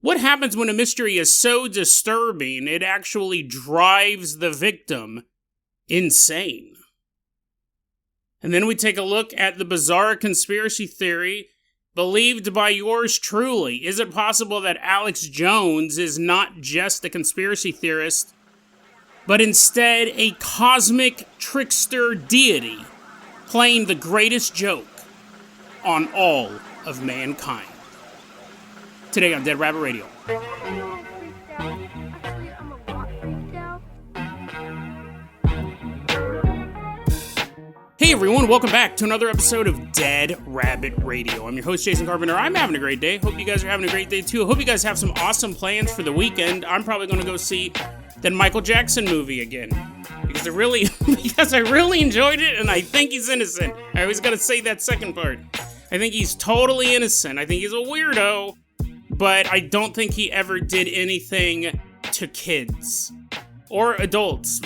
What happens when a mystery is so disturbing it actually drives the victim insane? And then we take a look at the bizarre conspiracy theory believed by yours truly. Is it possible that Alex Jones is not just a conspiracy theorist, but instead a cosmic trickster deity playing the greatest joke on all of mankind? Today on Dead Rabbit Radio. Hey everyone, welcome back to another episode of Dead Rabbit Radio. I'm your host, Jason Carpenter. I'm having a great day. Hope you guys are having a great day too. Hope you guys have some awesome plans for the weekend. I'm probably going to go see that Michael Jackson movie again. Because I really enjoyed it, and I think he's innocent. I always gotta say that second part. I think he's totally innocent. I think he's a weirdo, but I don't think he ever did anything to kids. Or adults.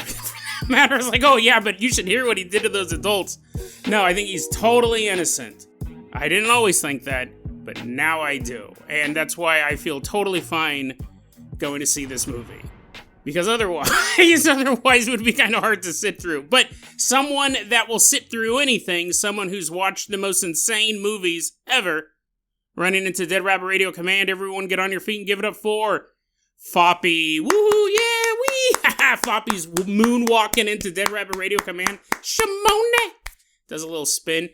Matters like, oh yeah, but you should hear what he did to those adults. No, I think he's totally innocent. I didn't always think that, but now I do. And that's why I feel totally fine going to see this movie. Because otherwise it would be kind of hard to sit through. But someone that will sit through anything, someone who's watched the most insane movies ever, running into Dead Rabbit Radio Command. Everyone get on your feet and give it up for Foppy. Woohoo, yeah, wee! Foppy's moonwalking into Dead Rabbit Radio Command. Shimone! Does a little spin.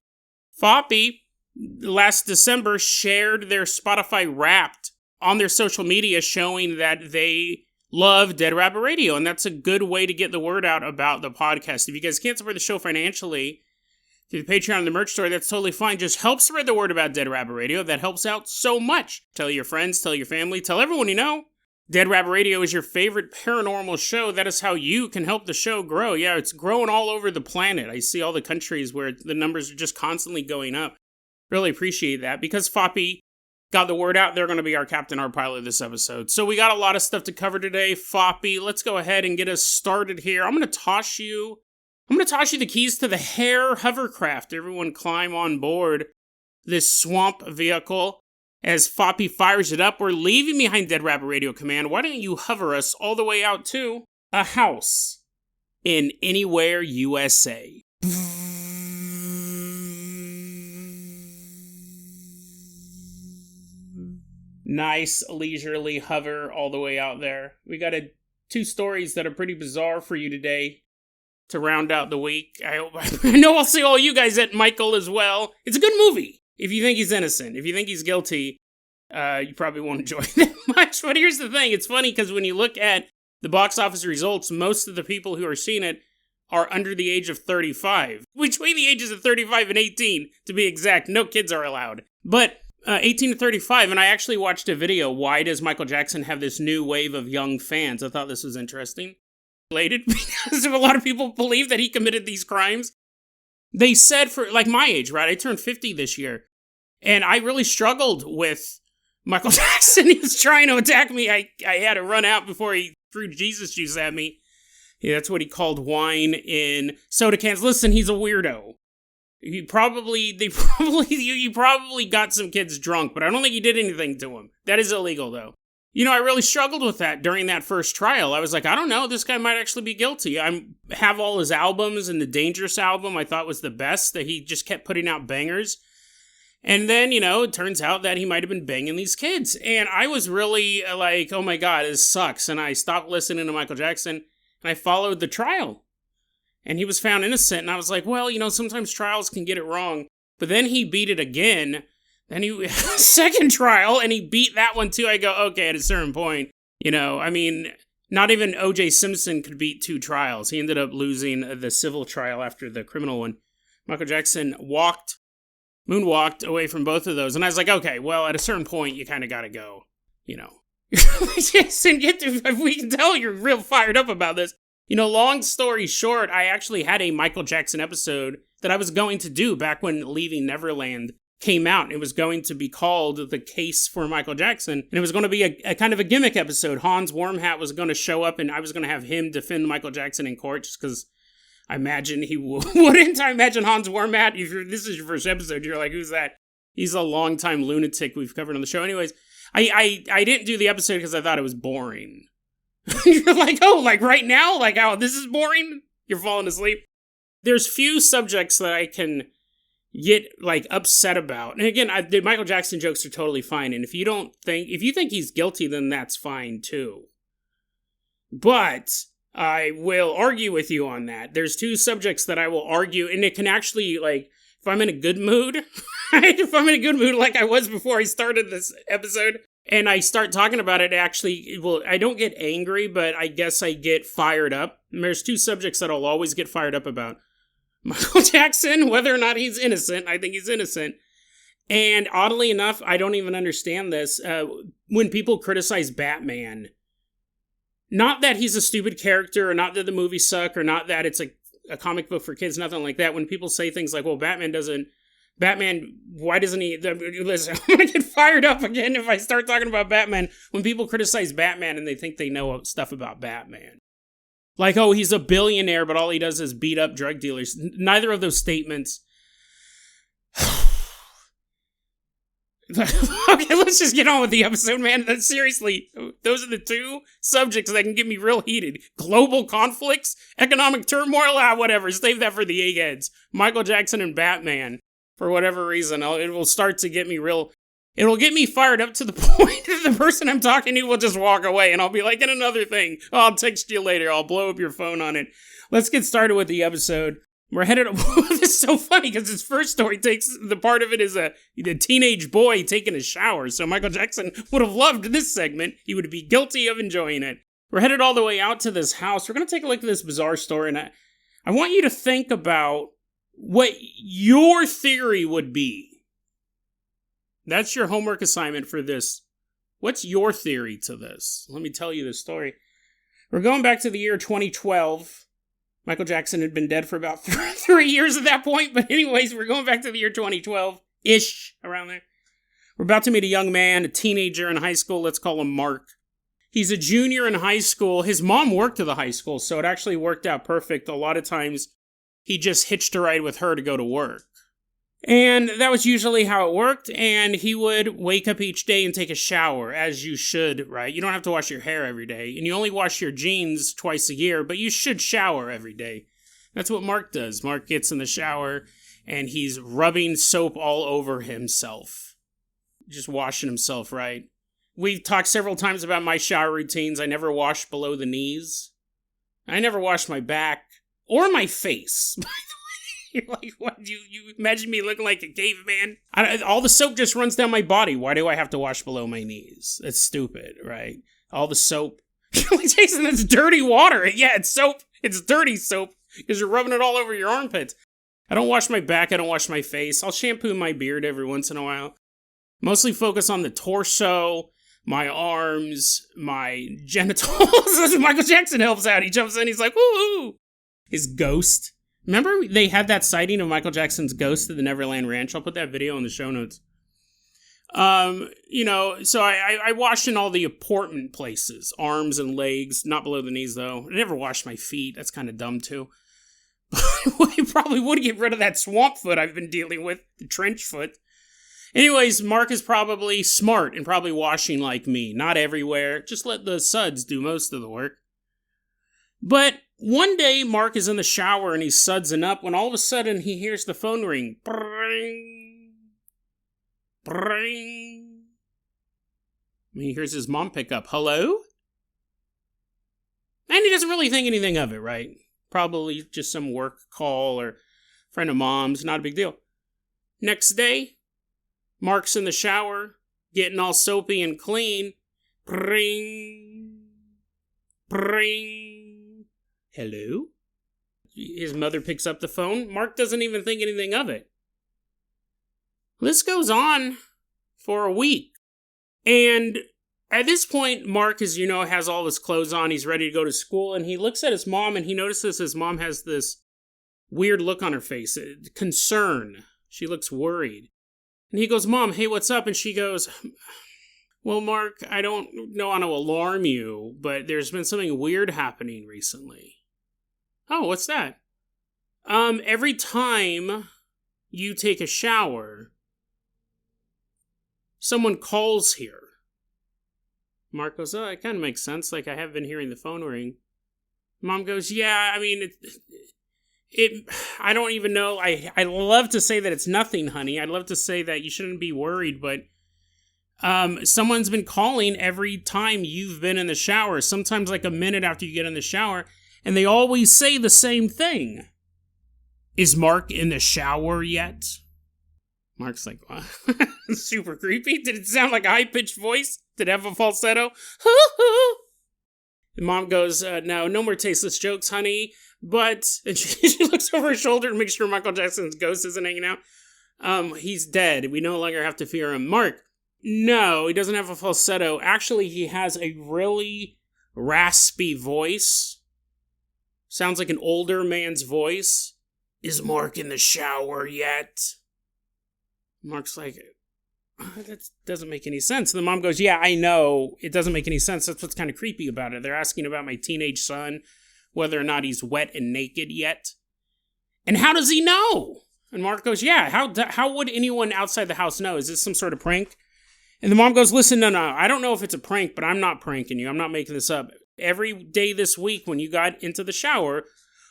Foppy, last December, shared their Spotify Wrapped on their social media showing that they love Dead Rabbit Radio, and that's a good way to get the word out about the podcast. If you guys can't support the show financially through the Patreon and the merch store, that's totally fine. Just help spread the word about Dead Rabbit Radio. That helps out so much. Tell your friends, tell your family, tell everyone you know. Dead Rabbit Radio is your favorite paranormal show. That is how you can help the show grow. Yeah, it's growing all over the planet. I see all the countries where the numbers are just constantly going up. Really appreciate that. Because Foppy got the word out, they're going to be our captain, our pilot this episode. So we got a lot of stuff to cover today. Foppy, let's go ahead and get us started here. I'm going to toss you the keys to the Hare hovercraft. Everyone climb on board this swamp vehicle. As Foppy fires it up, we're leaving behind Dead Rabbit Radio Command. Why don't you hover us all the way out to a house in Anywhere, USA. Nice, leisurely hover all the way out there. We got two stories that are pretty bizarre for you today to round out the week. I know I'll see all you guys at Michael as well. It's a good movie. If you think he's innocent, if you think he's guilty, you probably won't enjoy it that much. But here's the thing. It's funny because when you look at the box office results, most of the people who are seeing it are under the age of 35. Between the ages of 35 and 18, to be exact. No kids are allowed. But 18 to 35, and I actually watched a video, why does Michael Jackson have this new wave of young fans? I thought this was interesting. Related, because a lot of people believe that he committed these crimes. They said for, like, my age, right? I turned 50 this year, and I really struggled with Michael Jackson. He was trying to attack me. I had to run out before he threw Jesus juice at me. Yeah, that's what he called wine in soda cans. Listen, he's a weirdo. You probably got some kids drunk, but I don't think he did anything to them. That is illegal, though. You know, I really struggled with that during that first trial. I was like, I don't know, this guy might actually be guilty. I have all his albums, and the Dangerous album I thought was the best, that he just kept putting out bangers. And then, you know, it turns out that he might have been banging these kids. And I was really like, oh my God, this sucks. And I stopped listening to Michael Jackson, and I followed the trial. And he was found innocent, and I was like, well, you know, sometimes trials can get it wrong. But then he beat it again. Then he second trial, and he beat that one too. I go, okay, at a certain point, you know, I mean, not even O.J. Simpson could beat two trials. He ended up losing the civil trial after the criminal one. Michael Jackson moonwalked away from both of those. And I was like, okay, well, at a certain point, you kind of got to go, you know. Jason, if we can tell you're real fired up about this. You know, long story short, I actually had a Michael Jackson episode that I was going to do back when Leaving Neverland came out. It was going to be called The Case for Michael Jackson, and it was going to be a kind of a gimmick episode. Hans Wormhat was going to show up, and I was going to have him defend Michael Jackson in court, just because I imagine he wouldn't. I imagine Hans Wormhat, if this is your first episode, you're like, who's that? He's a longtime lunatic we've covered on the show. Anyways, I didn't do the episode because I thought it was boring. You're like, oh, like right now? Like, oh, this is boring? You're falling asleep? There's few subjects that I can get, like, upset about. And again, the Michael Jackson jokes are totally fine. And if you think he's guilty, then that's fine, too. But I will argue with you on that. There's two subjects that I will argue, and it can actually, like, if I'm in a good mood, if I'm in a good mood like I was before I started this episode, and I start talking about it, I don't get angry, but I guess I get fired up. And there's two subjects that I'll always get fired up about. Michael Jackson, whether or not he's innocent, I think he's innocent. And oddly enough, I don't even understand this, when people criticize Batman. Not that he's a stupid character, or not that the movies suck, or not that it's a comic book for kids, nothing like that. When people say things like, well, Batman, why doesn't he... Listen, I'm going to get fired up again if I start talking about Batman. When people criticize Batman and they think they know stuff about Batman. Like, oh, he's a billionaire, but all he does is beat up drug dealers. Neither of those statements... Okay, let's just get on with the episode, man. Seriously, those are the two subjects that can get me real heated. Global conflicts, economic turmoil, whatever. Save that for the eggheads. Michael Jackson and Batman. For whatever reason, it will start to get me real... It'll get me fired up to the point that the person I'm talking to will just walk away, and I'll be like, and another thing, I'll text you later, I'll blow up your phone on it. Let's get started with the episode. We're headed... This is so funny, because his first story the part of it is a teenage boy taking a shower, so Michael Jackson would have loved this segment. He would be guilty of enjoying it. We're headed all the way out to this house. We're going to take a look at this bizarre story, and I want you to think about what your theory would be. That's your homework assignment for this. What's your theory to this? Let me tell you this story. We're going back to the year 2012. Michael Jackson had been dead for about 3 years at that point. But anyways, we're going back to the year 2012-ish, around there. We're about to meet a young man, a teenager in high school. Let's call him Mark. He's a junior in high school. His mom worked at the high school, so it actually worked out perfect. A lot of times, he just hitched a ride with her to go to work. And that was usually how it worked, and he would wake up each day and take a shower, as you should, right? You don't have to wash your hair every day, and you only wash your jeans twice a year, but you should shower every day. That's what Mark does. Mark gets in the shower, and he's rubbing soap all over himself. Just washing himself, right? We've talked several times about my shower routines. I never wash below the knees. I never wash my back, or my face. You're like, what? You imagine me looking like a caveman? All the soap just runs down my body. Why do I have to wash below my knees? It's stupid, right? All the soap. Jason, that's dirty water. Yeah, it's soap. It's dirty soap because you're rubbing it all over your armpits. I don't wash my back. I don't wash my face. I'll shampoo my beard every once in a while. Mostly focus on the torso, my arms, my genitals. Michael Jackson helps out. He jumps in. He's like, woo! His ghost. Remember they had that sighting of Michael Jackson's ghost at the Neverland Ranch? I'll put that video in the show notes. So I wash in all the important places. Arms and legs, not below the knees though. I never wash my feet. That's kind of dumb too. We probably would get rid of that swamp foot I've been dealing with, the trench foot. Anyways, Mark is probably smart and probably washing like me. Not everywhere. Just let the suds do most of the work. But one day, Mark is in the shower and he's sudsing up when all of a sudden he hears the phone ring. Bring. Bring. And he hears his mom pick up. Hello? And he doesn't really think anything of it, right? Probably just some work call or friend of mom's. Not a big deal. Next day, Mark's in the shower, getting all soapy and clean. Bring. Bring. Hello? His mother picks up the phone. Mark doesn't even think anything of it. This goes on for a week. And at this point, Mark, as you know, has all his clothes on. He's ready to go to school. And he looks at his mom and he notices his mom has this weird look on her face. Concern. She looks worried. And he goes, Mom, hey, what's up? And she goes, well, Mark, I don't want to alarm you, but there's been something weird happening recently. Oh, what's that? Every time you take a shower, someone calls here. Mark goes, oh, it kind of makes sense. Like, I have been hearing the phone ring. Mom goes, yeah, I mean, I don't even know. I love to say that it's nothing, honey. I'd love to say that you shouldn't be worried, but someone's been calling every time you've been in the shower, sometimes like a minute after you get in the shower, and they always say the same thing. Is Mark in the shower yet? Mark's like, what? Super creepy. Did it sound like a high-pitched voice? Did it have a falsetto? And Mom goes, no more tasteless jokes, honey. But, and she looks over her shoulder to make sure Michael Jackson's ghost isn't hanging out. He's dead. We no longer have to fear him. Mark, no, he doesn't have a falsetto. Actually, he has a really raspy voice. Sounds like an older man's voice. Is Mark in the shower yet? Mark's like, that doesn't make any sense. And the mom goes, yeah, I know. It doesn't make any sense. That's what's kind of creepy about it. They're asking about my teenage son, whether or not he's wet and naked yet. And how does he know? And Mark goes, yeah, how would anyone outside the house know? Is this some sort of prank? And the mom goes, listen, no, I don't know if it's a prank, but I'm not pranking you. I'm not making this up. Every day this week when you got into the shower,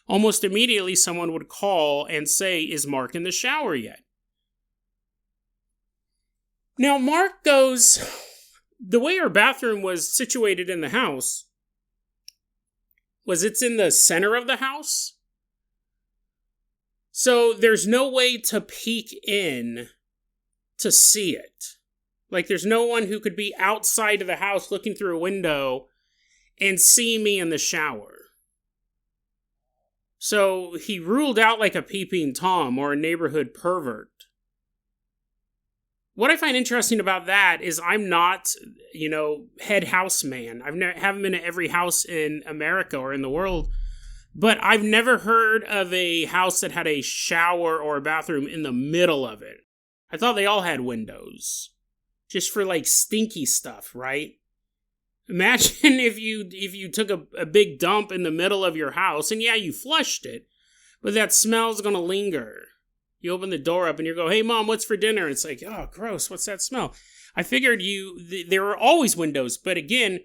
almost immediately someone would call and say, is Mark in the shower yet? Now, Mark goes, the way our bathroom was situated in the house was it's in the center of the house. So there's no way to peek in to see it. Like, there's no one who could be outside of the house looking through a window and see me in the shower. So he ruled out like a peeping Tom or a neighborhood pervert. What I find interesting about that is I'm not, head house man. Haven't been to every house in America or in the world, but I've never heard of a house that had a shower or a bathroom in the middle of it. I thought they all had windows, just for like stinky stuff, right? Imagine if you took a big dump in the middle of your house, and yeah, you flushed it, but that smell's gonna linger. You open the door up and you go, hey, Mom, what's for dinner? And it's like, oh, gross, what's that smell? I figured there were always windows, but again,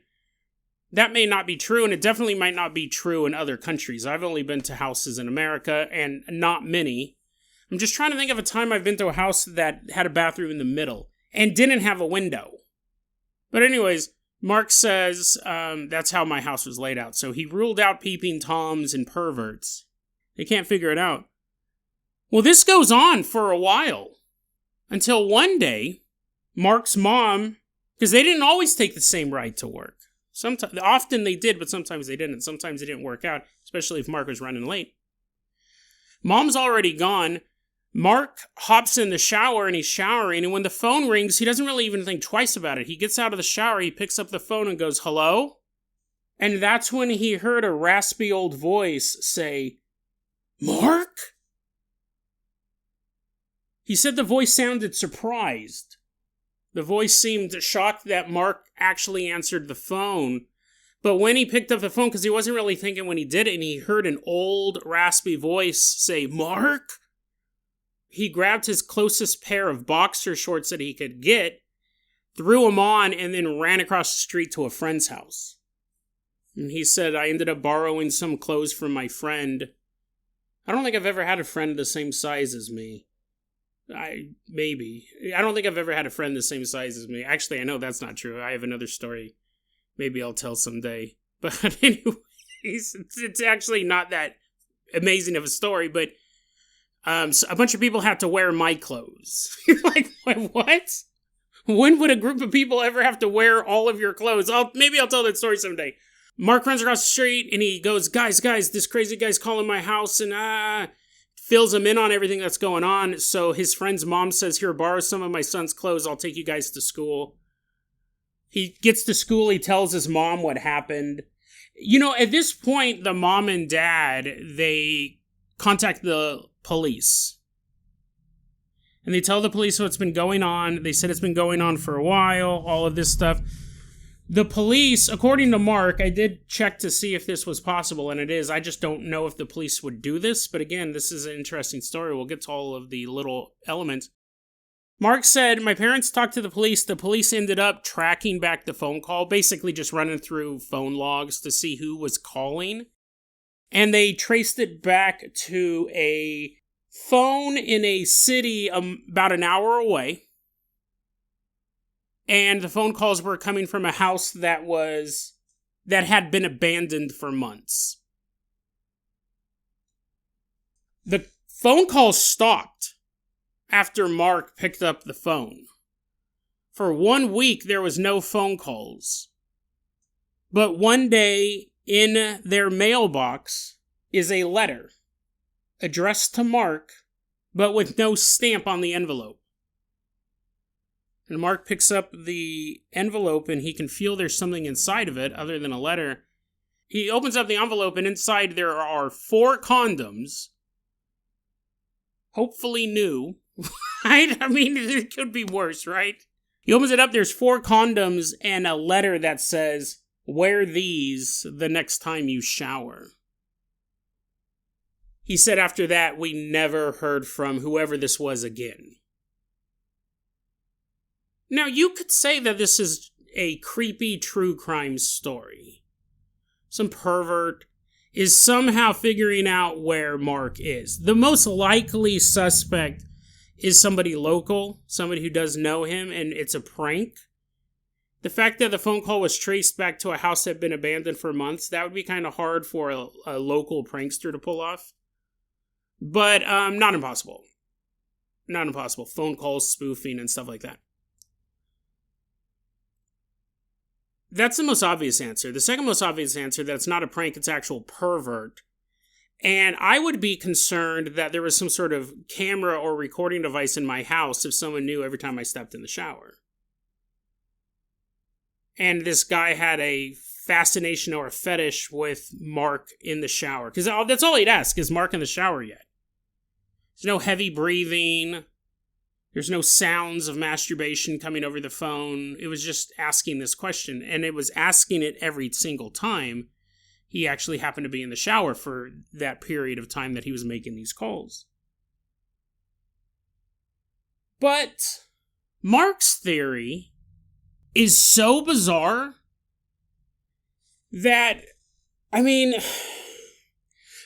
that may not be true, and it definitely might not be true in other countries. I've only been to houses in America, and not many. I'm just trying to think of a time I've been to a house that had a bathroom in the middle and didn't have a window. But anyways, Mark says that's how my house was laid out. So he ruled out peeping Toms and perverts. They can't figure it out. Well, this goes on for a while. Until one day, Mark's mom, because they didn't always take the same ride to work. Often they did, but sometimes they didn't. Sometimes it didn't work out, especially if Mark was running late. Mom's already gone. Mark hops in the shower and he's showering, and when the phone rings, he doesn't really even think twice about it. He gets out of the shower, he picks up the phone and goes, hello? And that's when he heard a raspy old voice say, Mark? He said the voice sounded surprised. The voice seemed shocked that Mark actually answered the phone. But when he picked up the phone, because he wasn't really thinking when he did it, and he heard an old, raspy voice say, Mark? He grabbed his closest pair of boxer shorts that he could get, threw them on, and then ran across the street to a friend's house. And he said, I ended up borrowing some clothes from my friend. I don't think I've ever had a friend the same size as me. I don't think I've ever had a friend the same size as me. Actually, I know that's not true. I have another story. Maybe I'll tell someday. But anyways, it's actually not that amazing of a story, but so a bunch of people have to wear my clothes. You're like, what? When would a group of people ever have to wear all of your clothes? Maybe I'll tell that story someday. Mark runs across the street and he goes, guys, this crazy guy's calling my house, and fills him in on everything that's going on. So his friend's mom says, here, borrow some of my son's clothes. I'll take you guys to school. He gets to school. He tells his mom what happened. At this point, the mom and dad, they contact the police. And they tell the police what's been going on. They said it's been going on for a while, all of this stuff. The police, according to Mark, I did check to see if this was possible, and it is. I just don't know if the police would do this. But again, this is an interesting story. We'll get to all of the little elements. Mark said, my parents talked to the police. The police ended up tracking back the phone call, basically just running through phone logs to see who was calling. And they traced it back to a phone in a city about an hour away. And the phone calls were coming from a house that had been abandoned for months. The phone calls stopped after Mark picked up the phone. For 1 week, there was no phone calls. But one day, in their mailbox, is a letter addressed to Mark, but with no stamp on the envelope. And Mark picks up the envelope, and he can feel there's something inside of it other than a letter. He opens up the envelope, and inside there are 4 condoms, hopefully new. Right? I mean, it could be worse, right? He opens it up, there's 4 condoms and a letter that says, wear these the next time you shower. He said after that, we never heard from whoever this was again. Now, you could say that this is a creepy true crime story. Some pervert is somehow figuring out where Mark is. The most likely suspect is somebody local, somebody who does know him, and it's a prank. The fact that the phone call was traced back to a house that had been abandoned for months, that would be kind of hard for a local prankster to pull off. But not impossible. Not impossible. Phone calls, spoofing, and stuff like that. That's the most obvious answer. The second most obvious answer, that it's not a prank, it's actual pervert. And I would be concerned that there was some sort of camera or recording device in my house if someone knew every time I stepped in the shower. And this guy had a fascination or a fetish with Mark in the shower. Because that's all he'd ask, is Mark in the shower yet? There's no heavy breathing. There's no sounds of masturbation coming over the phone. It was just asking this question. And it was asking it every single time he actually happened to be in the shower for that period of time that he was making these calls. But Mark's theory is so bizarre that, I mean,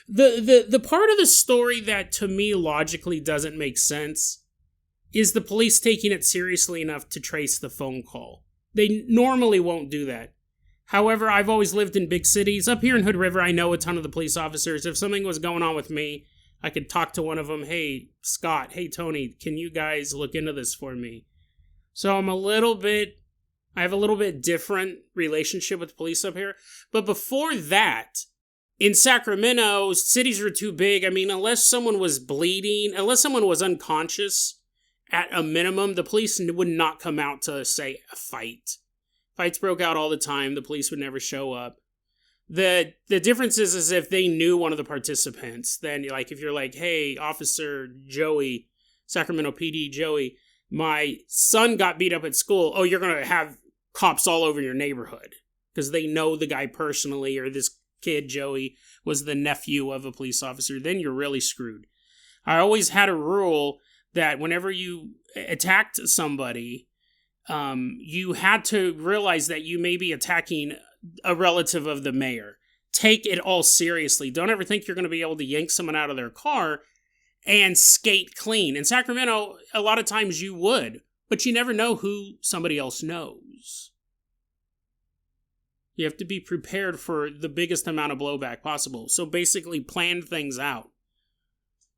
the part of the story that to me logically doesn't make sense is the police taking it seriously enough to trace the phone call. They normally won't do that. However, I've always lived in big cities. Up here in Hood River, I know a ton of the police officers. If something was going on with me, I could talk to one of them. Hey, Scott. Hey, Tony. Can you guys look into this for me? So I have a little bit different relationship with police up here. But before that, in Sacramento, cities were too big. I mean, unless someone was bleeding, unless someone was unconscious, at a minimum, the police would not come out to, say, a fight. Fights broke out all the time. The police would never show up. The difference is if they knew one of the participants, then like if you're like, hey, Officer Joey, Sacramento PD Joey, my son got beat up at school. Oh, you're going to have cops all over your neighborhood because they know the guy personally, or this kid, Joey, was the nephew of a police officer. Then you're really screwed. I always had a rule that whenever you attacked somebody, you had to realize that you may be attacking a relative of the mayor. Take it all seriously. Don't ever think you're going to be able to yank someone out of their car and skate clean. In Sacramento, a lot of times you would, but you never know who somebody else knows. You have to be prepared for the biggest amount of blowback possible. So basically plan things out.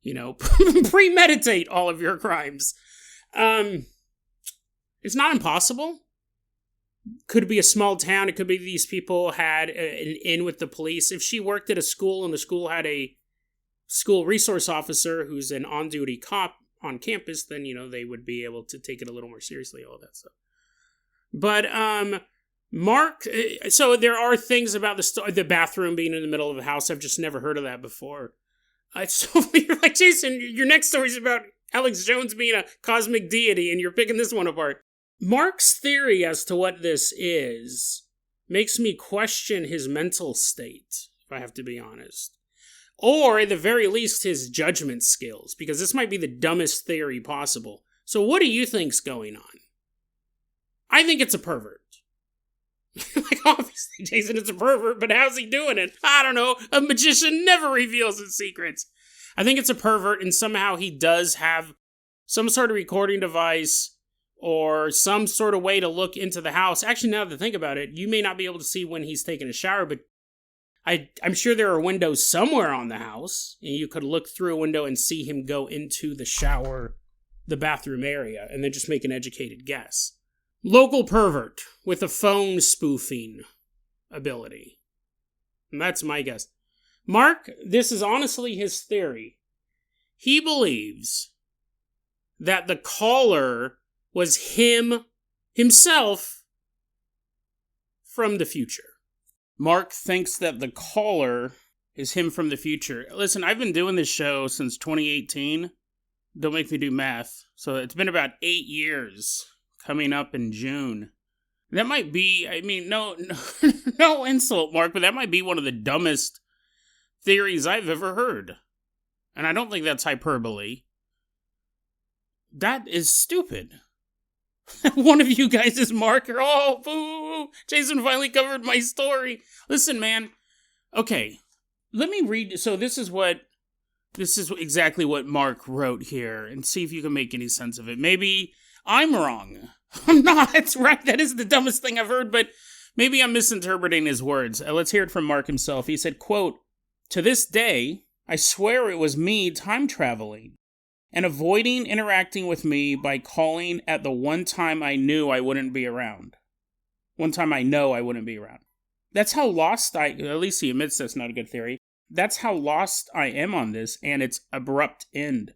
You know, premeditate all of your crimes. It's not impossible. Could be a small town. It could be these people had an in with the police. If she worked at a school and the school had a school resource officer who's an on-duty cop on campus, then, you know, they would be able to take it a little more seriously, all that stuff. But, Mark, so there are things about the bathroom being in the middle of the house. I've just never heard of that before. So you're like, Jason, your next story is about Alex Jones being a cosmic deity, and you're picking this one apart. Mark's theory as to what this is makes me question his mental state, if I have to be honest. Or, at the very least, his judgment skills, because this might be the dumbest theory possible. So what do you think's going on? I think it's a pervert. Like, obviously, Jason is a pervert, but how's he doing it? I don't know. A magician never reveals his secrets. I think it's a pervert, and somehow he does have some sort of recording device or some sort of way to look into the house. Actually, now that I think about it, you may not be able to see when he's taking a shower, but I'm sure there are windows somewhere on the house, and you could look through a window and see him go into the shower, the bathroom area, and then just make an educated guess. Local pervert with a phone spoofing ability. And that's my guess. Mark, this is honestly his theory. He believes that the caller was himself from the future. Mark thinks that the caller is him from the future. Listen, I've been doing this show since 2018. Don't make me do math. So it's been about 8 years. Coming up in June. That might be, no insult, Mark, but that might be one of the dumbest theories I've ever heard. And I don't think that's hyperbole. That is stupid. One of you guys is Mark. Oh, boo! Jason finally covered my story. Listen, man. Okay, let me read. So this is exactly what Mark wrote here, and see if you can make any sense of it. Maybe I'm wrong. I'm not, right? That is the dumbest thing I've heard, but maybe I'm misinterpreting his words. Let's hear it from Mark himself. He said, quote, "To this day, I swear it was me time traveling and avoiding interacting with me by calling at the one time I knew I wouldn't be around. One time I know I wouldn't be around. That's how lost at least he admits that's not a good theory. That's how lost I am on this and its abrupt end.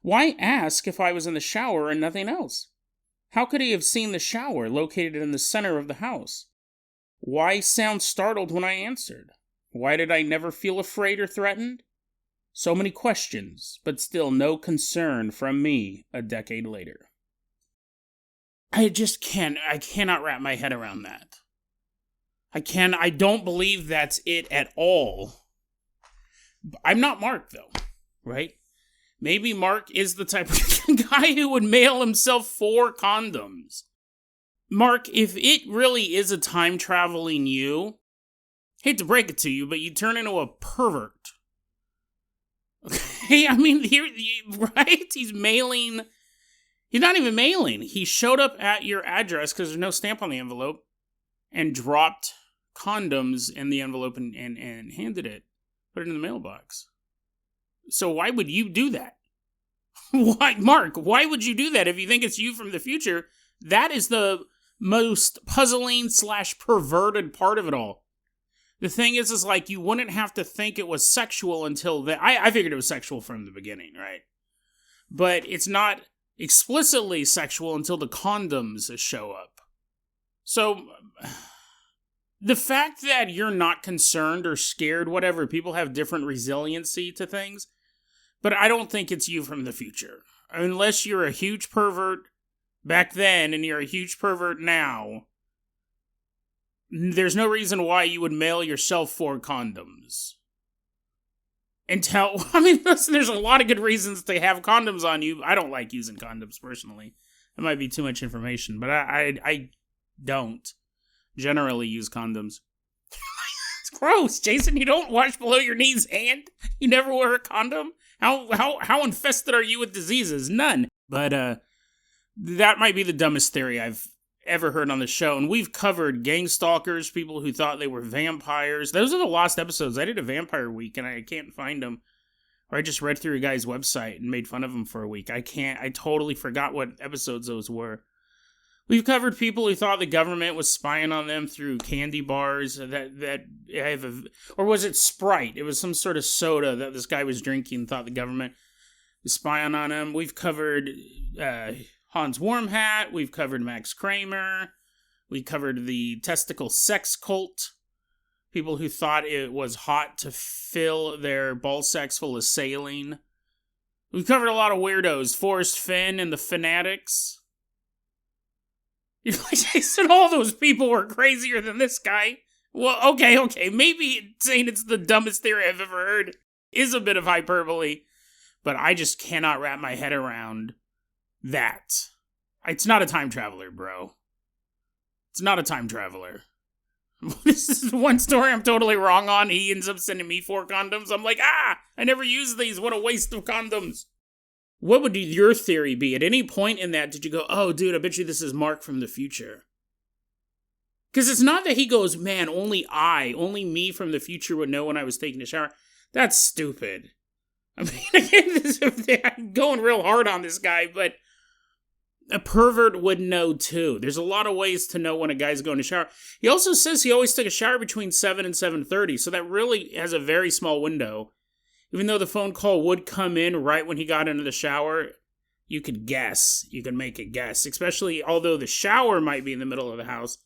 Why ask if I was in the shower and nothing else? How could he have seen the shower located in the center of the house? Why sound startled when I answered? Why did I never feel afraid or threatened? So many questions, but still no concern from me a decade later." I cannot wrap my head around that. I don't believe that's it at all. I'm not Mark, though, right? Maybe Mark is the type of guy who would mail himself 4 condoms. Mark, if it really is a time-traveling you, hate to break it to you, but you turn into a pervert. Okay, I mean, right? He's mailing. He's not even mailing. He showed up at your address because there's no stamp on the envelope and dropped condoms in the envelope and handed it. Put it in the mailbox. So why would you do that? Why, Mark, why would you do that if you think it's you from the future? That is the most puzzling / perverted part of it all. The thing is like, you wouldn't have to think it was sexual until then. I figured it was sexual from the beginning, right? But it's not explicitly sexual until the condoms show up. So, the fact that you're not concerned or scared, whatever, people have different resiliency to things, but I don't think it's you from the future. Unless you're a huge pervert back then and you're a huge pervert now, there's no reason why you would mail yourself 4 condoms. Listen, there's a lot of good reasons to have condoms on you. I don't like using condoms, personally. It might be too much information, but I don't generally use condoms. It's gross, Jason. You don't wash below your knees and you never wear a condom? How infested are you with diseases? None. But that might be the dumbest theory I've ever heard on the show. And we've covered gang stalkers, people who thought they were vampires. Those are the lost episodes. I did a vampire week and I can't find them. Or I just read through a guy's website and made fun of him for a week. I totally forgot what episodes those were. We've covered people who thought the government was spying on them through candy bars or was it Sprite? It was some sort of soda that this guy was drinking and thought the government was spying on him. We've covered Hans Wormhat. We've covered Max Kramer. We covered the testicle sex cult. People who thought it was hot to fill their ball sacks full of saline. We've covered a lot of weirdos. Forrest Finn and the Fanatics. You're like, Jason, all those people were crazier than this guy. Well, okay. Maybe saying it's the dumbest theory I've ever heard is a bit of hyperbole. But I just cannot wrap my head around that. It's not a time traveler, bro. It's not a time traveler. This is one story I'm totally wrong on. He ends up sending me 4 condoms. I'm like, I never used these. What a waste of condoms. What would your theory be? At any point in that, did you go, oh, dude, I bet you this is Mark from the future? Because it's not that he goes, man, only me from the future would know when I was taking a shower. That's stupid. I mean, I'm going real hard on this guy, but a pervert would know too. There's a lot of ways to know when a guy's going to shower. He also says he always took a shower between 7 and 7:30, so that really has a very small window. Even though the phone call would come in right when he got into the shower, you could guess. You could make a guess. Especially, although the shower might be in the middle of the house,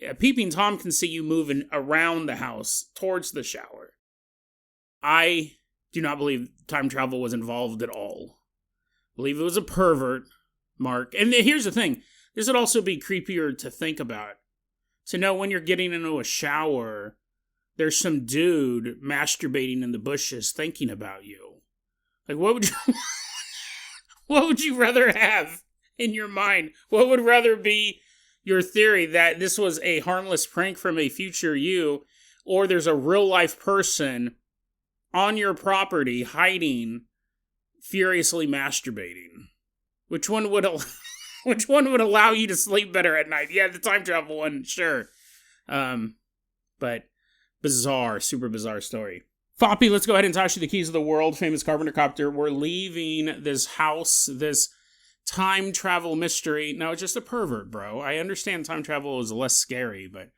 a peeping Tom can see you moving around the house towards the shower. I do not believe time travel was involved at all. I believe it was a pervert, Mark. And here's the thing. This would also be creepier to think about. To know when you're getting into a shower, there's some dude masturbating in the bushes thinking about you. Like, what would you rather have in your mind? What would rather be your theory, that this was a harmless prank from a future you, or there's a real life person on your property hiding, furiously masturbating? Which one would allow you to sleep better at night? Yeah, the time travel one, sure. But bizarre, super bizarre story. Foppy, let's go ahead and toss you the keys of the world famous Carpenter Copter. We're leaving this house, this time travel mystery. No, it's just a pervert, bro. I understand time travel is less scary, but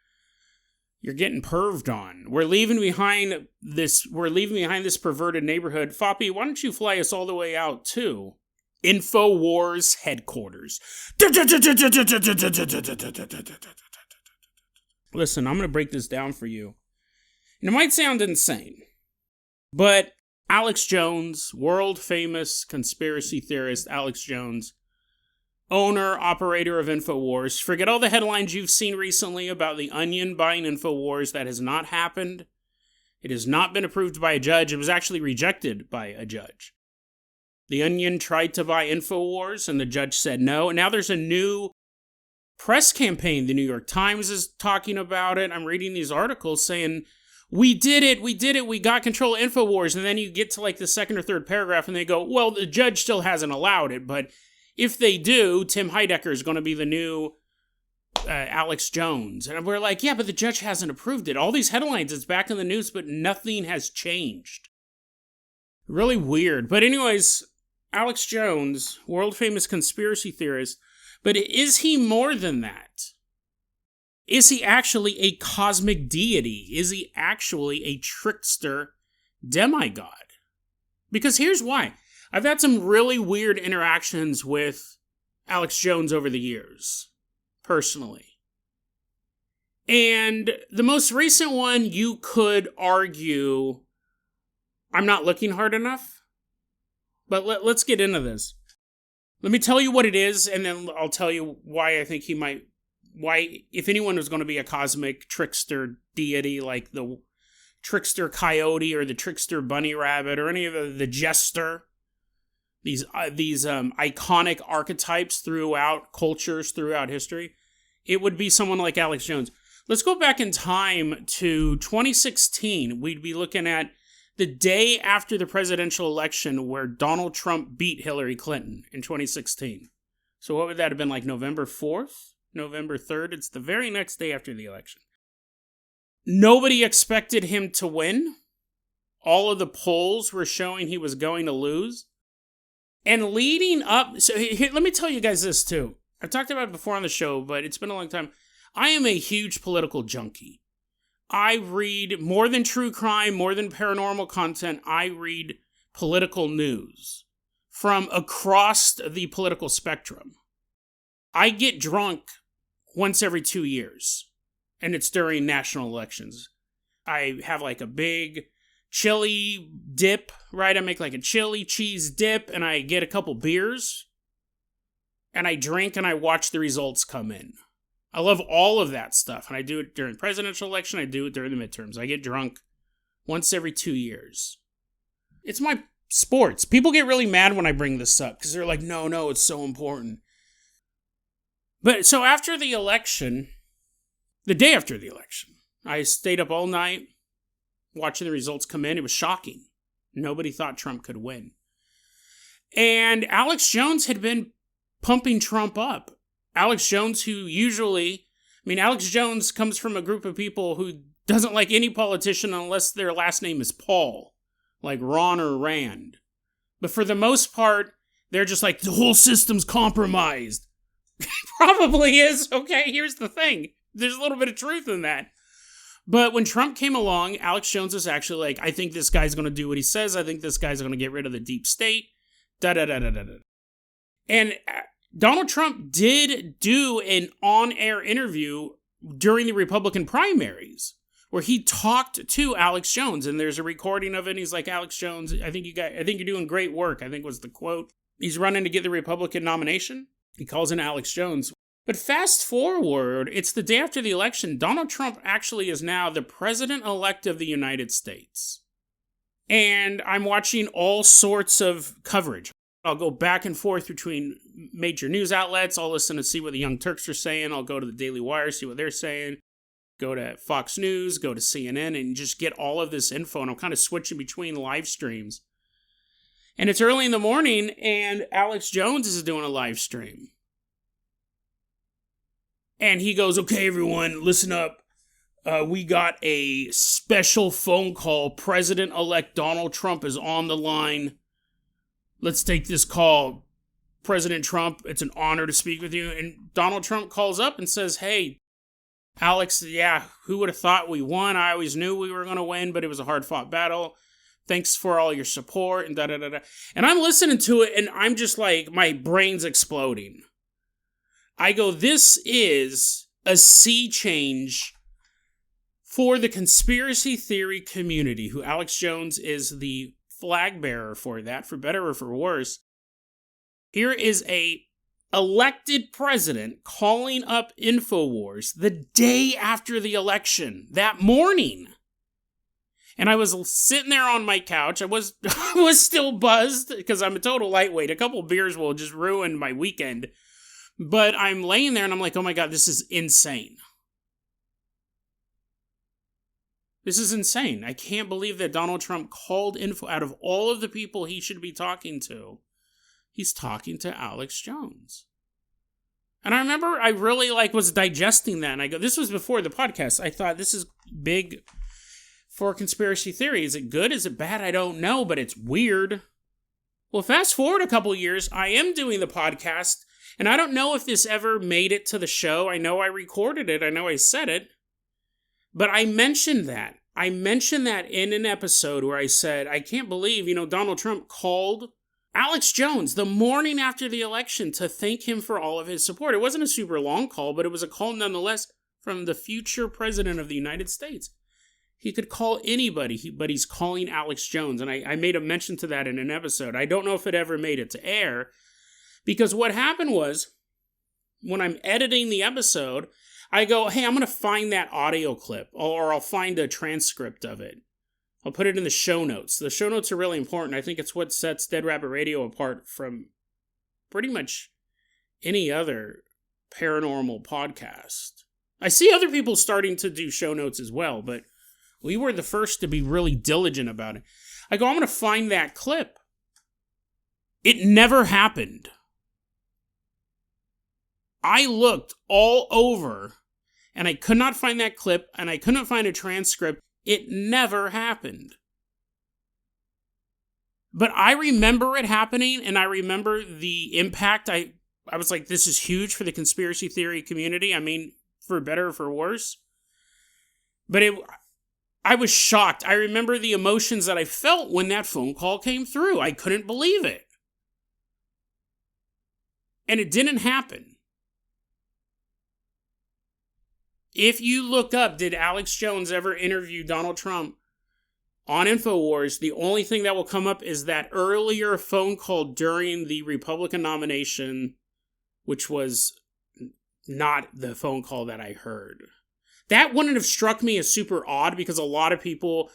you're getting perved on. We're leaving behind this perverted neighborhood. Foppy, why don't you fly us all the way out to InfoWars headquarters? Listen, I'm going to break this down for you. And it might sound insane, but Alex Jones, world-famous conspiracy theorist Alex Jones, owner, operator of InfoWars. Forget all the headlines you've seen recently about The Onion buying InfoWars. That has not happened. It has not been approved by a judge. It was actually rejected by a judge. The Onion tried to buy InfoWars, and the judge said no. And now there's a new press campaign. The New York Times is talking about it. I'm reading these articles saying, we did it, we got control of InfoWars. And then you get to like the second or third paragraph, and they go, well, the judge still hasn't allowed it, but if they do, Tim Heidecker is going to be the new Alex Jones. And we're like, yeah, but the judge hasn't approved it. All these headlines, it's back in the news, but nothing has changed. Really weird. But anyways, Alex Jones, world-famous conspiracy theorist, but is he more than that? Is he actually a cosmic deity? Is he actually a trickster demigod? Because here's why. I've had some really weird interactions with Alex Jones over the years, personally. And the most recent one, you could argue, I'm not looking hard enough. But let's get into this. Let me tell you what it is, and then I'll tell you why I think he might, if anyone was going to be a cosmic trickster deity, like the trickster coyote or the trickster bunny rabbit or any of the jester, these iconic archetypes throughout cultures, throughout history, it would be someone like Alex Jones. Let's go back in time to 2016. We'd be looking at the day after the presidential election where Donald Trump beat Hillary Clinton in 2016. So what would that have been, like November 4th? November 3rd? It's the very next day after the election. Nobody expected him to win. All of the polls were showing he was going to lose. And leading up, so here, let me tell you guys this too. I've talked about it before on the show, but it's been a long time. I am a huge political junkie. I read more than true crime, more than paranormal content. I read political news from across the political spectrum. I get drunk once every 2 years, and it's during national elections. I have like a big chili dip, right? I make like a chili cheese dip, and I get a couple beers, and I drink, and I watch the results come in. I love all of that stuff, and I do it during the presidential election. I do it during the midterms. I get drunk once every 2 years. It's my sports. People get really mad when I bring this up because they're like, no, it's so important. But so after the election, the day after the election, I stayed up all night watching the results come in. It was shocking. Nobody thought Trump could win. And Alex Jones had been pumping Trump up. Alex Jones, Alex Jones comes from a group of people who doesn't like any politician unless their last name is Paul, like Ron or Rand. But for the most part, they're just like, the whole system's compromised. Probably is. Okay, here's the thing. There's a little bit of truth in that. But when Trump came along, Alex Jones is actually like, I think this guy's going to do what he says. I think this guy's going to get rid of the deep state. Da-da-da-da-da-da. And Donald Trump did do an on-air interview during the Republican primaries where he talked to Alex Jones, and there's a recording of it. And he's like, Alex Jones, I think you're doing great work, I think was the quote. He's running to get the Republican nomination. He calls in Alex Jones. But fast forward, it's the day after the election. Donald Trump actually is now the president-elect of the United States. And I'm watching all sorts of coverage. I'll go back and forth between major news outlets. I'll listen to see what the Young Turks are saying. I'll go to the Daily Wire, see what they're saying. Go to Fox News, go to CNN, and just get all of this info. And I'm kind of switching between live streams. And it's early in the morning, and Alex Jones is doing a live stream. And he goes, okay, everyone, listen up. We got a special phone call. President-elect Donald Trump is on the line. Let's take this call. President Trump, it's an honor to speak with you. And Donald Trump calls up and says, hey, Alex, yeah, who would have thought we won? I always knew we were going to win, but it was a hard-fought battle. Thanks for all your support, and da-da-da-da. And I'm listening to it, and I'm just like, my brain's exploding. I go, this is a sea change for the conspiracy theory community, who Alex Jones is the flag bearer for that, for better or for worse. Here is a elected president calling up InfoWars the day after the election, that morning. And I was sitting there on my couch. I was still buzzed because I'm a total lightweight. A couple beers will just ruin my weekend. But I'm laying there and I'm like, oh my God, this is insane. This is insane. I can't believe that Donald Trump called info out of all of the people he should be talking to. He's talking to Alex Jones. And I remember I really was digesting that. And I go, this was before the podcast. I thought this is big for conspiracy theory. Is it good? Is it bad? I don't know, but it's weird. Well, fast forward a couple years, I am doing the podcast, and I don't know if this ever made it to the show. I know I recorded it. I know I said it. But I mentioned that. I mentioned that in an episode where I said, I can't believe, Donald Trump called Alex Jones the morning after the election to thank him for all of his support. It wasn't a super long call, but it was a call nonetheless from the future president of the United States. He could call anybody, but he's calling Alex Jones. And I made a mention to that in an episode. I don't know if it ever made it to air, because what happened was, when I'm editing the episode, I go, hey, I'm going to find that audio clip, or I'll find a transcript of it. I'll put it in the show notes. The show notes are really important. I think it's what sets Dead Rabbit Radio apart from pretty much any other paranormal podcast. I see other people starting to do show notes as well, but we were the first to be really diligent about it. I go, I'm going to find that clip. It never happened. I looked all over, and I could not find that clip, and I couldn't find a transcript. It never happened. But I remember it happening, and I remember the impact. I was like, this is huge for the conspiracy theory community. I mean, for better or for worse. But I was shocked. I remember the emotions that I felt when that phone call came through. I couldn't believe it. And it didn't happen. If you look up, did Alex Jones ever interview Donald Trump on InfoWars, the only thing that will come up is that earlier phone call during the Republican nomination, which was not the phone call that I heard. That wouldn't have struck me as super odd because a lot of people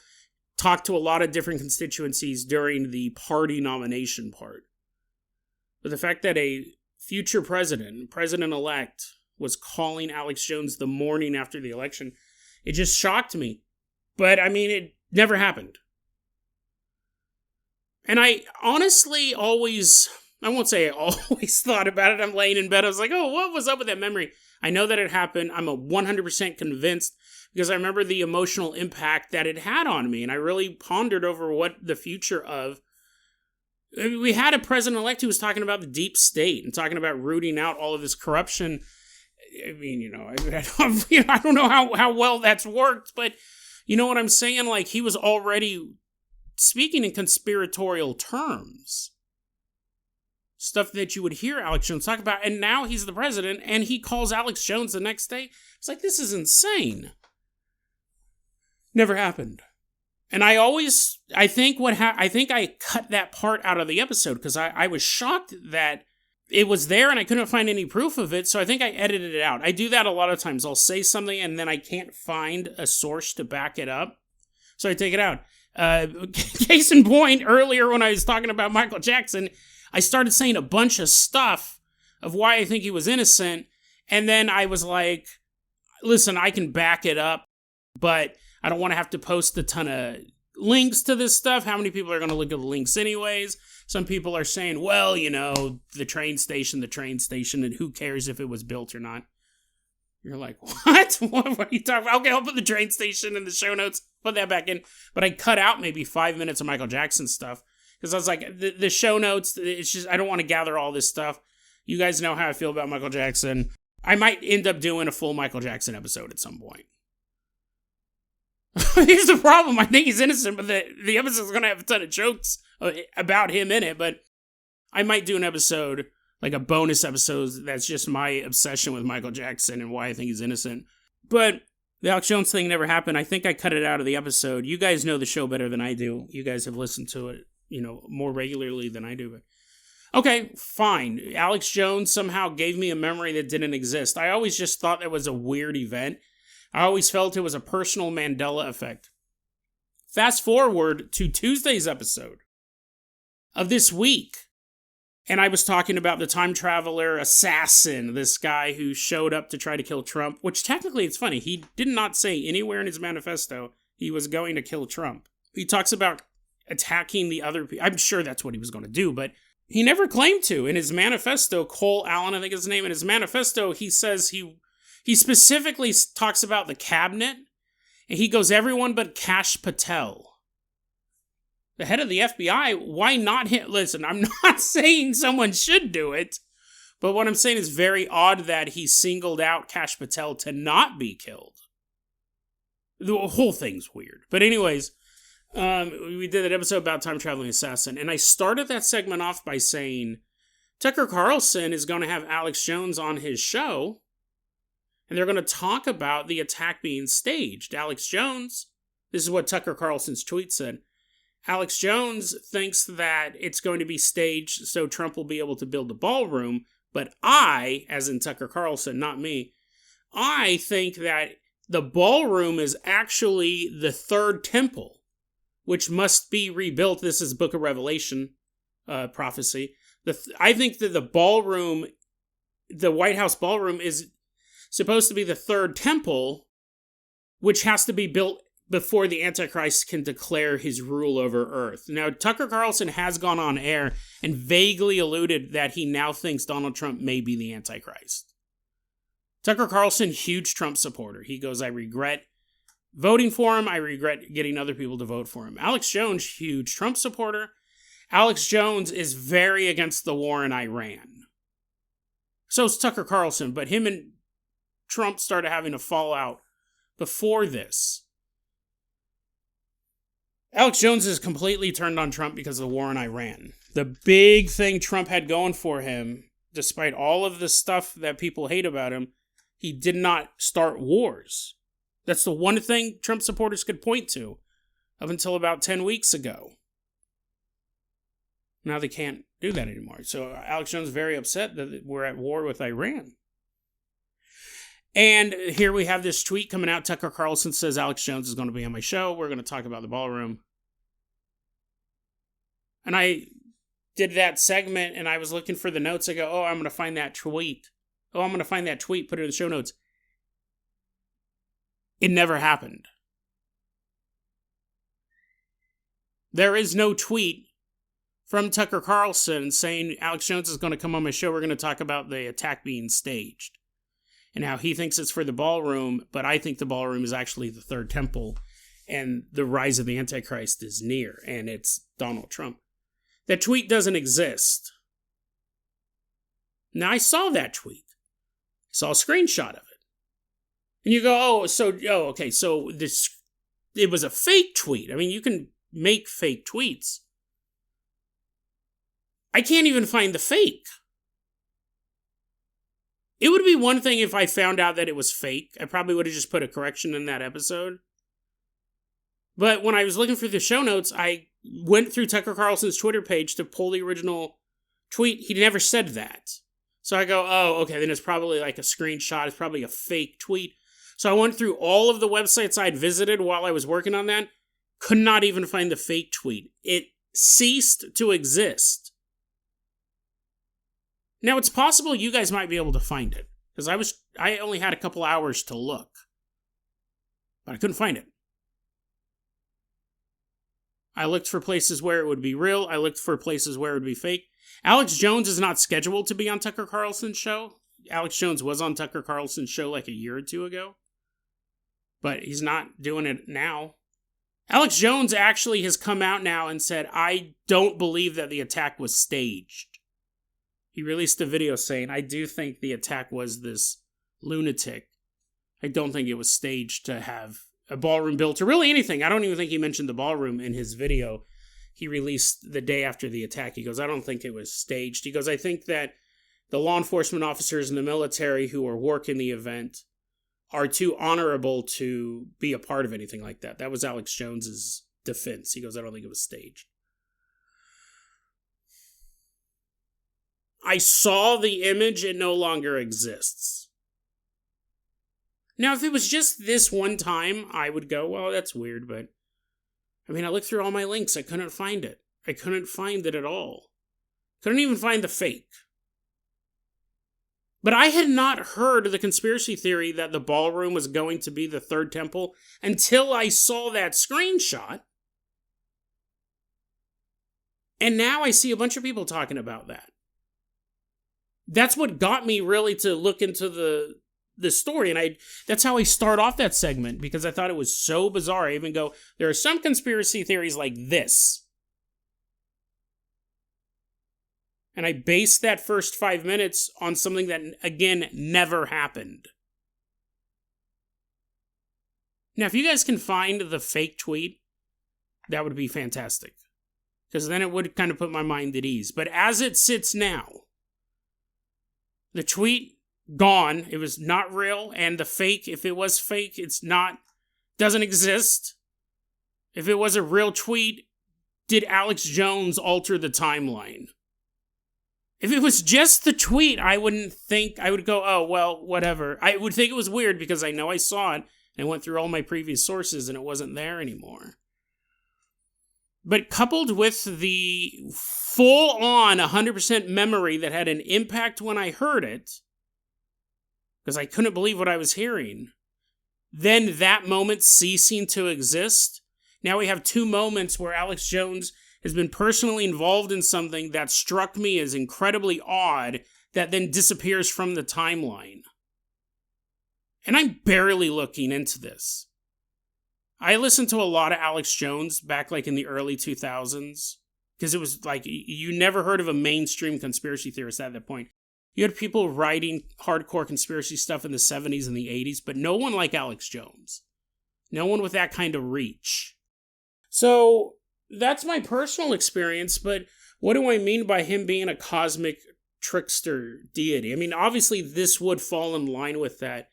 talked to a lot of different constituencies during the party nomination part. But the fact that a future president-elect, was calling Alex Jones the morning after the election, it just shocked me. But, I mean, it never happened. And I honestly always, I won't say I always thought about it. I'm laying in bed. I was like, oh, what was up with that memory? I know that it happened. I'm 100% convinced because I remember the emotional impact that it had on me. And I really pondered over what the future of. We had a president-elect who was talking about the deep state and talking about rooting out all of this corruption. I mean, I don't know how well that's worked, but you know what I'm saying? Like, he was already speaking in conspiratorial terms. Stuff that you would hear Alex Jones talk about, and now he's the president, and he calls Alex Jones the next day. It's like, this is insane. Never happened. And I think I cut that part out of the episode, because I was shocked that it was there and I couldn't find any proof of it, so I think I edited it out. I do that a lot of times. I'll say something and then I can't find a source to back it up, so I take it out. Case in point, earlier when I was talking about Michael Jackson, I started saying a bunch of stuff of why I think he was innocent, and then I was like, listen, I can back it up, but I don't want to have to post a ton of links to this stuff. How many people are going to look at the links anyways? Some people are saying, well, the train station, and who cares if it was built or not? You're like, what? What are you talking about? Okay, I'll put the train station in the show notes, put that back in. But I cut out maybe 5 minutes of Michael Jackson stuff, because I was like, the show notes, it's just, I don't want to gather all this stuff. You guys know how I feel about Michael Jackson. I might end up doing a full Michael Jackson episode at some point. Here's the problem. I think he's innocent, but the episode's going to have a ton of jokes about him in it. But I might do an episode, like a bonus episode, that's just my obsession with Michael Jackson and why I think he's innocent. But the Alex Jones thing never happened. I think I cut it out of the episode. You guys know the show better than I do. You guys have listened to it, more regularly than I do. But okay, fine. Alex Jones somehow gave me a memory that didn't exist. I always just thought it was a weird event. I always felt it was a personal Mandela effect. Fast forward to Tuesday's episode of this week, and I was talking about the time traveler assassin, this guy who showed up to try to kill Trump, which technically it's funny. He did not say anywhere in his manifesto he was going to kill Trump. He talks about attacking the other people. I'm sure that's what he was going to do, but he never claimed to. In his manifesto, Cole Allen, I think is his name, in his manifesto, he says he specifically talks about the cabinet, and he goes, everyone but Kash Patel. The head of the FBI, why not him? Listen, I'm not saying someone should do it, but what I'm saying is very odd that he singled out Kash Patel to not be killed. The whole thing's weird. But anyways, we did an episode about time traveling assassin, and I started that segment off by saying Tucker Carlson is going to have Alex Jones on his show, and they're going to talk about the attack being staged. Alex Jones, this is what Tucker Carlson's tweet said, Alex Jones thinks that it's going to be staged so Trump will be able to build a ballroom, but I, as in Tucker Carlson, not me, I think that the ballroom is actually the third temple, which must be rebuilt. This is Book of Revelation prophecy. I think that the ballroom, the White House ballroom, is supposed to be the third temple, which has to be built before the Antichrist can declare his rule over Earth. Now, Tucker Carlson has gone on air and vaguely alluded that he now thinks Donald Trump may be the Antichrist. Tucker Carlson, huge Trump supporter. He goes, I regret voting for him. I regret getting other people to vote for him. Alex Jones, huge Trump supporter. Alex Jones is very against the war in Iran. So is Tucker Carlson, but him and Trump started having a fallout before this. Alex Jones is completely turned on Trump because of the war in Iran. The big thing Trump had going for him, despite all of the stuff that people hate about him, he did not start wars. That's the one thing Trump supporters could point to up until about 10 weeks ago. Now they can't do that anymore. So Alex Jones is very upset that we're at war with Iran. And here we have this tweet coming out. Tucker Carlson says Alex Jones is going to be on my show. We're going to talk about the ballroom. And I did that segment and I was looking for the notes. I go, oh, I'm going to find that tweet. Oh, I'm going to find that tweet, put it in the show notes. It never happened. There is no tweet from Tucker Carlson saying Alex Jones is going to come on my show. We're going to talk about the attack being staged and how he thinks it's for the ballroom, but I think the ballroom is actually the third temple and the rise of the Antichrist is near, and it's Donald Trump. That tweet doesn't exist. Now, I saw that tweet. I saw a screenshot of it. And you go, okay, so it was a fake tweet. I mean, you can make fake tweets. I can't even find the fake. It would be one thing if I found out that it was fake. I probably would have just put a correction in that episode. But when I was looking through the show notes, I went through Tucker Carlson's Twitter page to pull the original tweet. He never said that. So I go, oh, okay, then it's probably like a screenshot. It's probably a fake tweet. So I went through all of the websites I'd visited while I was working on that. Could not even find the fake tweet. It ceased to exist. Now, it's possible you guys might be able to find it. Because I only had a couple hours to look. But I couldn't find it. I looked for places where it would be real. I looked for places where it would be fake. Alex Jones is not scheduled to be on Tucker Carlson's show. Alex Jones was on Tucker Carlson's show like a year or two ago. But he's not doing it now. Alex Jones actually has come out now and said, I don't believe that the attack was staged. He released a video saying, I do think the attack was this lunatic. I don't think it was staged to have a ballroom built or really anything. I don't even think he mentioned the ballroom in his video he released the day after the attack. He goes, I don't think it was staged. He goes, I think that the law enforcement officers in the military who are working the event are too honorable to be a part of anything like that. That was Alex Jones's defense. He goes, I don't think it was staged. I saw the image. It no longer exists. Now, if it was just this one time, I would go, well, that's weird, but I mean, I looked through all my links. I couldn't find it. I couldn't find it at all. Couldn't even find the fake. But I had not heard the conspiracy theory that the ballroom was going to be the third temple until I saw that screenshot. And now I see a bunch of people talking about that. That's what got me really to look into the story. And that's how I start off that segment, because I thought it was so bizarre. I even go, there are some conspiracy theories like this. And I based that first 5 minutes on something that, again, never happened. Now, if you guys can find the fake tweet, that would be fantastic. Because then it would kind of put my mind at ease. But as it sits now, the tweet, gone. It was not real. And the fake, if it was fake, doesn't exist. If it was a real tweet, did Alex Jones alter the timeline? If it was just the tweet, I would go, oh, well, whatever. I would think it was weird because I know I saw it and went through all my previous sources and it wasn't there anymore. But coupled with the full-on 100% memory that had an impact when I heard it, because I couldn't believe what I was hearing, then that moment ceasing to exist, now we have two moments where Alex Jones has been personally involved in something that struck me as incredibly odd that then disappears from the timeline. And I'm barely looking into this. I listened to a lot of Alex Jones back like in the early 2000s, because it was like, you never heard of a mainstream conspiracy theorist at that point. You had people writing hardcore conspiracy stuff in the 70s and the 80s, but no one like Alex Jones. No one with that kind of reach. So that's my personal experience, but what do I mean by him being a cosmic trickster deity? I mean, obviously this would fall in line with that.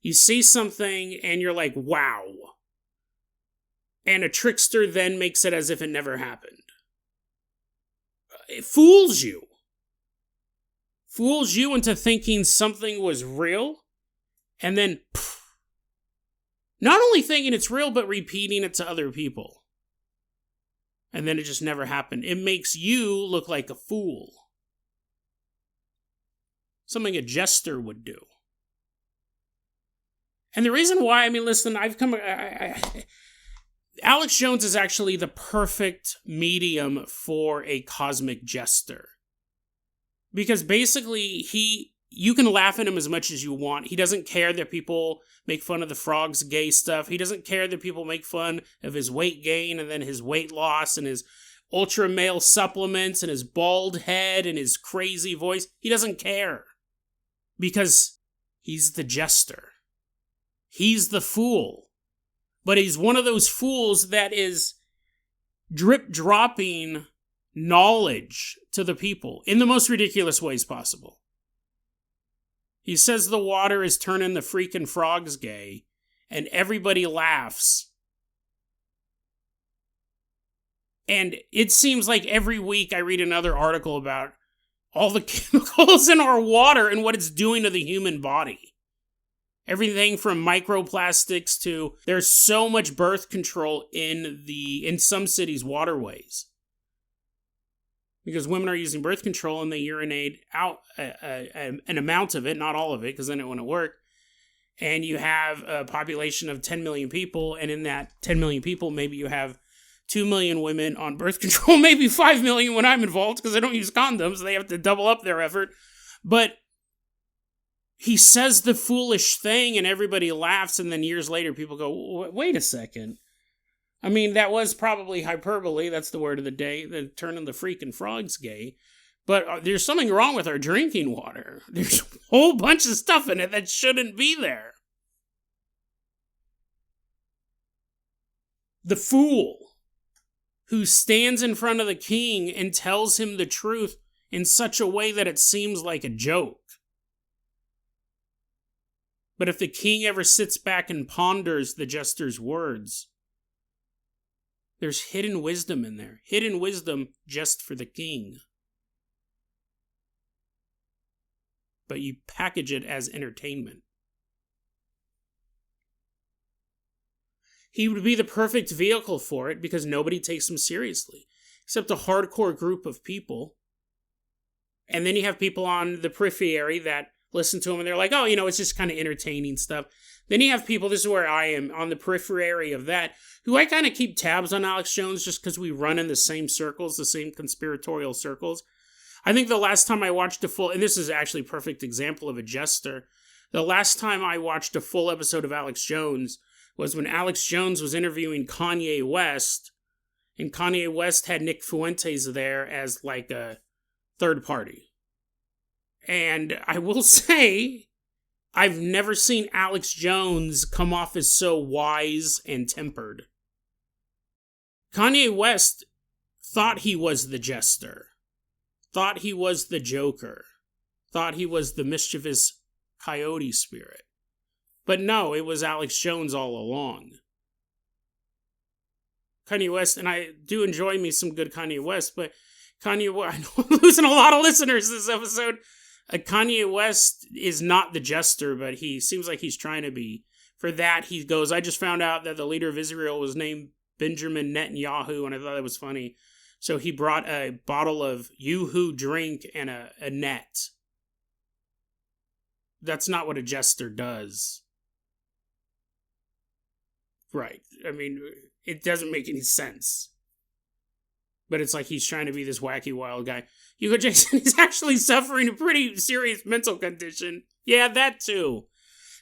You see something and you're like, wow. And a trickster then makes it as if it never happened. It fools you. Fools you into thinking something was real, and then not only thinking it's real, but repeating it to other people. And then it just never happened. It makes you look like a fool. Something a jester would do. And the reason why, listen, Alex Jones is actually the perfect medium for a cosmic jester. Because basically, you can laugh at him as much as you want. He doesn't care that people make fun of the frog's gay stuff. He doesn't care that people make fun of his weight gain and then his weight loss and his ultra male supplements and his bald head and his crazy voice. He doesn't care. Because he's the jester. He's the fool. But he's one of those fools that is drip-dropping knowledge to the people in the most ridiculous ways possible. He says the water is turning the freaking frogs gay, and everybody laughs. And it seems like every week I read another article about all the chemicals in our water and what it's doing to the human body. Everything from microplastics to there's so much birth control in some cities' waterways. Because women are using birth control and they urinate out an amount of it, not all of it, because then it wouldn't work. And you have a population of 10 million people, and in that 10 million people, maybe you have 2 million women on birth control, maybe 5 million when I'm involved, because I don't use condoms. They have to double up their effort. But he says the foolish thing, and everybody laughs, and then years later, people go, wait a second. That was probably hyperbole. That's the word of the day. The turning the freaking frogs gay. But there's something wrong with our drinking water. There's a whole bunch of stuff in it that shouldn't be there. The fool who stands in front of the king and tells him the truth in such a way that it seems like a joke. But if the king ever sits back and ponders the jester's words, there's hidden wisdom in there. Hidden wisdom just for the king. But you package it as entertainment. He would be the perfect vehicle for it because nobody takes him seriously. Except a hardcore group of people. And then you have people on the periphery that listen to him and they're like, oh, it's just kind of entertaining stuff. Then you have people, this is where I am, on the periphery of that, who I kind of keep tabs on Alex Jones just because we run in the same circles, the same conspiratorial circles. I think the last time I watched a full, and this is actually a perfect example of a jester, the last time I watched a full episode of Alex Jones was when Alex Jones was interviewing Kanye West, and Kanye West had Nick Fuentes there as like a third party. And I will say, I've never seen Alex Jones come off as so wise and tempered. Kanye West thought he was the jester, thought he was the joker, thought he was the mischievous coyote spirit. But no, it was Alex Jones all along. Kanye West, and I do enjoy me some good Kanye West, but Kanye West, I know I'm losing a lot of listeners this episode. Kanye West is not the jester, but he seems like he's trying to be. For that, he goes, I just found out that the leader of Israel was named Benjamin Netanyahu, and I thought that was funny. So he brought a bottle of Yoo-hoo drink and a net. That's not what a jester does. Right. It doesn't make any sense. But it's like he's trying to be this wacky, wild guy. Hugo Jackson is actually suffering a pretty serious mental condition. Yeah, that too.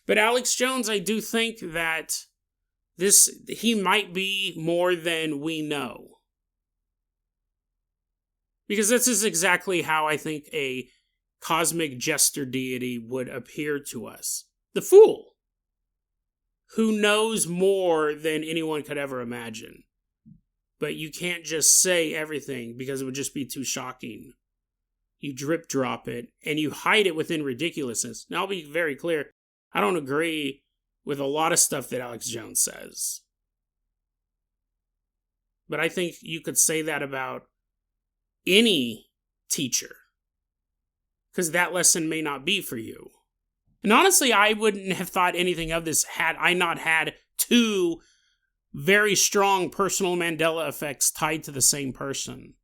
But Alex Jones, I do think that he might be more than we know. Because this is exactly how I think a cosmic jester deity would appear to us. The fool. Who knows more than anyone could ever imagine. But you can't just say everything because it would just be too shocking. You drip drop it and you hide it within ridiculousness. Now, I'll be very clear. I don't agree with a lot of stuff that Alex Jones says. But I think you could say that about any teacher. Because that lesson may not be for you. And honestly, I wouldn't have thought anything of this had I not had two very strong personal Mandela effects tied to the same person.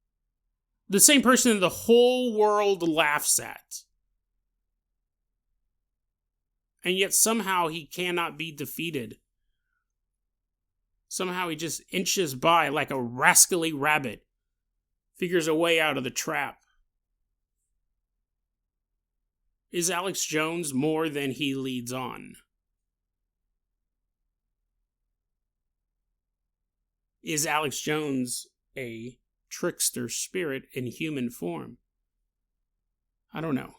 The same person the whole world laughs at. And yet somehow he cannot be defeated. Somehow he just inches by like a rascally rabbit. Figures a way out of the trap. Is Alex Jones more than he leads on? Is Alex Jones a trickster spirit in human form? I don't know.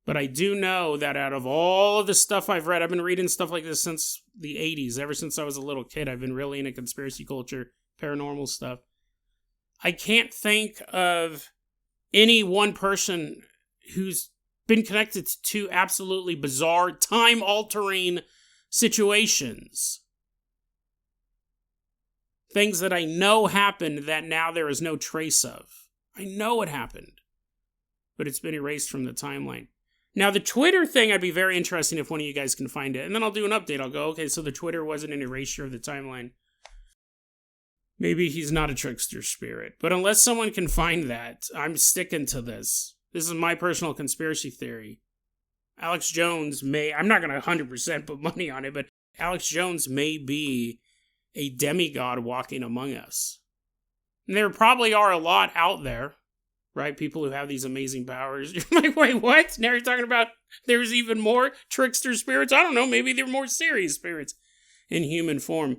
But I do know that out of all of the stuff I've read, I've been reading stuff like this since the 80s. Ever since I was a little kid, I've been really into conspiracy culture, paranormal stuff. I can't think of any one person who's been connected to two absolutely bizarre, time-altering situations. Things that I know happened that now there is no trace of. I know it happened, but it's been erased from the timeline. Now, the Twitter thing, I'd be very interesting if one of you guys can find it. And then I'll do an update. I'll go, okay, so the Twitter wasn't an erasure of the timeline. Maybe he's not a trickster spirit. But unless someone can find that, I'm sticking to this. This is my personal conspiracy theory. Alex Jones may, I'm not going to 100% put money on it, but Alex Jones may be a demigod walking among us. And there probably are a lot out there, right? People who have these amazing powers. You're like, wait, what? Now you're talking about there's even more trickster spirits? I don't know. Maybe they're more serious spirits in human form.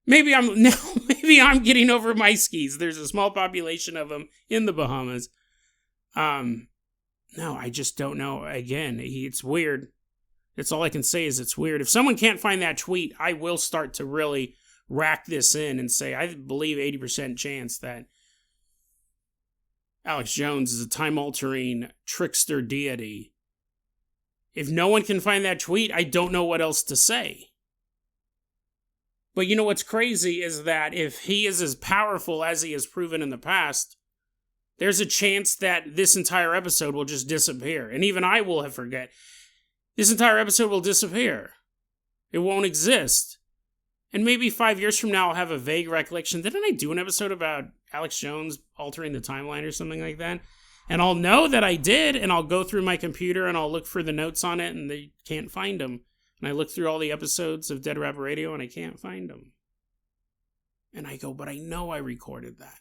Maybe I'm getting over my skis. There's a small population of them in the Bahamas. No, I just don't know. Again, it's weird. That's all I can say is it's weird. If someone can't find that tweet, I will start to really rack this in and say, I believe 80% chance that Alex Jones is a time-altering trickster deity. If no one can find that tweet, I don't know what else to say. But you know what's crazy is that if he is as powerful as he has proven in the past, there's a chance that this entire episode will just disappear. And even I will have forget. This entire episode will disappear. It won't exist. And maybe 5 years from now, I'll have a vague recollection. Didn't I do an episode about Alex Jones altering the timeline or something like that? And I'll know that I did, and I'll go through my computer, and I'll look for the notes on it, and they can't find them. And I look through all the episodes of Dead Rabbit Radio, and I can't find them. And I go, but I know I recorded that.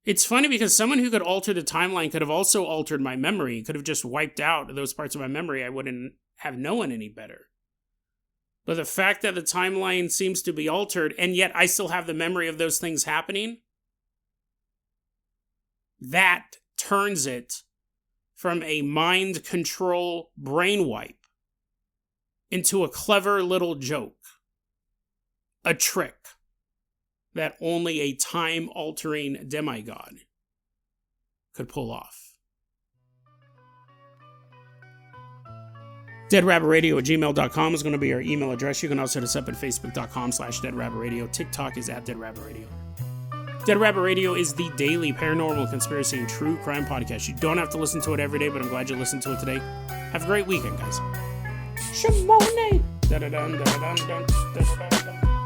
It's funny because someone who could alter the timeline could have also altered my memory, could have just wiped out those parts of my memory. I wouldn't have known any better. But the fact that the timeline seems to be altered, and yet I still have the memory of those things happening, that turns it from a mind control brain wipe into a clever little joke. A trick that only a time-altering demigod could pull off. DeadRabbitRadio@gmail.com is going to be our email address. You can also hit us up at Facebook.com/DeadRabbitRadio. TikTok is @DeadRabbitRadio. Dead Rabbit Radio is the daily paranormal, conspiracy, and true crime podcast. You don't have to listen to it every day, but I'm glad you listened to it today. Have a great weekend, guys. Shimone! Da-da-dun, da-da-dun, da-da-dun.